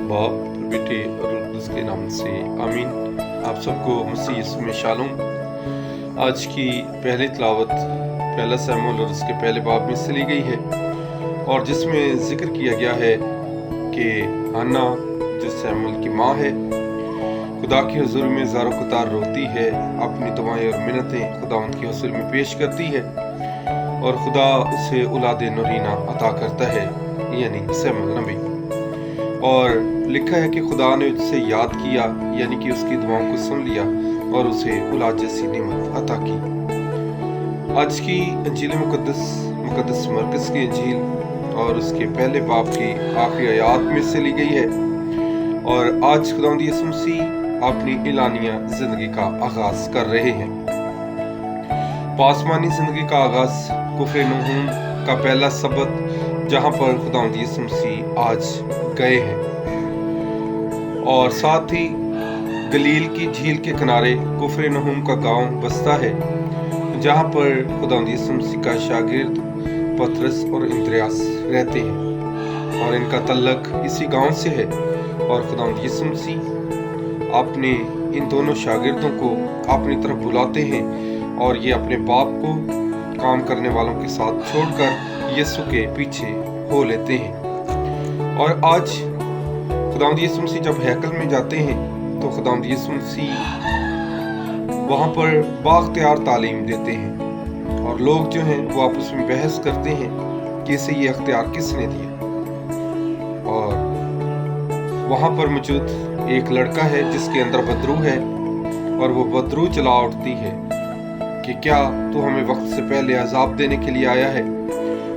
बाप, बेटे और रूह कुद्दूस के नाम से आमीन। आप सबको मसीह यीशु में शालोम। आज की पहली तिलावत पहला शमूएल और उसके पहले बाब में से ली गई है, और जिसमें जिक्र किया गया है कि हन्ना जो शमूएल की माँ है, खुदा की हुजूर में ज़ारो कुतार रोती है, अपनी दुआएं और मिन्नतें खुदावंद की हुजूर में पेश करती है, और खुदा उसे औलाद नूरीना अता करता है, यानी शमूएल नबी। और लिखा है कि खुदा ने उससे याद किया, यानी कि उसकी दुआओं को सुन लिया और उसे औलाद जैसी नेमत अता की। आज की इंजील मुकद्दस मरकस की इंजील और उसके पहले बाब की आखिरी आयत में से ली गई है। और आज खुदावंद यीशु मसीह अपनी इलानिया जिंदगी का आगाज कर रहे हैं। आसमानी जिंदगी का आगाज कुफरनहूम का पहला सबत, जहां पर खुदावंद यीशु मसीह आज गए हैं, और साथ ही गलील की झील के किनारे कुफरनहूम का गांव बसता है, जहां पर खुदावंद यीशु मसीह का शागिर्द पतरस और इंद्रियास रहते हैं, और इनका तल्लक इसी गांव से है। और खुदावंद यीशु मसीह अपने इन दोनों शागिर्दों को अपनी तरफ बुलाते हैं, और ये अपने बाप को काम करने वालों के साथ छोड़कर यीशु के पीछे हो लेते हैं। और आज खुदावंद यीशु मसीह जब हैकल में जाते हैं, तो खुदावंद यीशु मसीह वहां पर बाख्तियार तालीम देते हैं, और लोग जो हैं वो आपस में बहस करते हैं कि इसे ये अख्तियार किसने दिया। और वहां पर मौजूद एक लड़का है जिसके अंदर बदरू है, और वो बदरू चला उठती है कि क्या तू हमें वक्त से पहले अजाब देने के लिए आया है।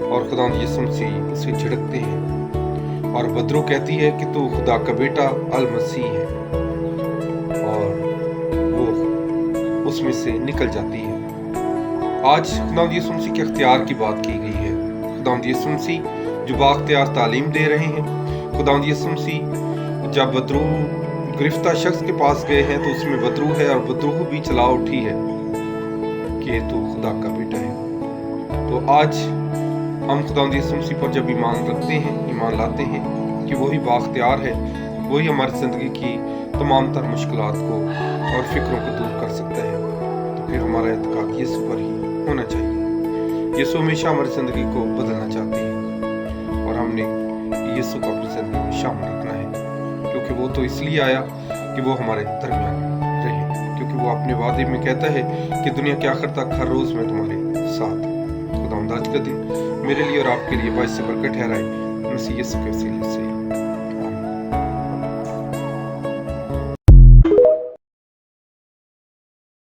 और खुदावंद यीशु मसीह उसे झिड़कते हैं, और बदरू कहती है कि तू खुदा का बेटा अल मसीह है, और वो उसमें से निकल जाती है। आज खुदावंद यीशु मसीह के अख्तियार की बात की गई है। खुदावंद यीशु मसीह जो बाख्तियार तालीम दे रहे हैं। खुदावंद यीशु मसीह जब बदरू गिरफ्तार शख्स के पास गए हैं, तो उसमें बदरू है, और बदरू भी चला उठी है कि तू खुदा का बेटा है। तो आज हम खुदावंद यीशु मसीह पर जब ईमान रखते हैं, ईमान लाते हैं कि वही बाख्तियार है, वही हमारी ज़िंदगी की तमाम तर मुश्किलात को और फिक्रों को दूर कर सकता है, तो फिर हमारा एतकाद यीशु पर ही होना चाहिए। यीशु हमेशा हमारी ज़िंदगी को बदलना चाहते हैं, और हमने यीशु को अपनी ज़िंदगी में शामिल रखना है, क्योंकि वो तो इसलिए आया कि वो हमारे दरमियान रहे, क्योंकि वो अपने वादे में कहता है कि दुनिया के आखिर तक हर रोज़ मैं तुम्हारे साथ। खुदावंद आज का दिन मेरे लिए और आपके लिए बाइस बरकत ठहराए, मसीह यीशु के वसीले से।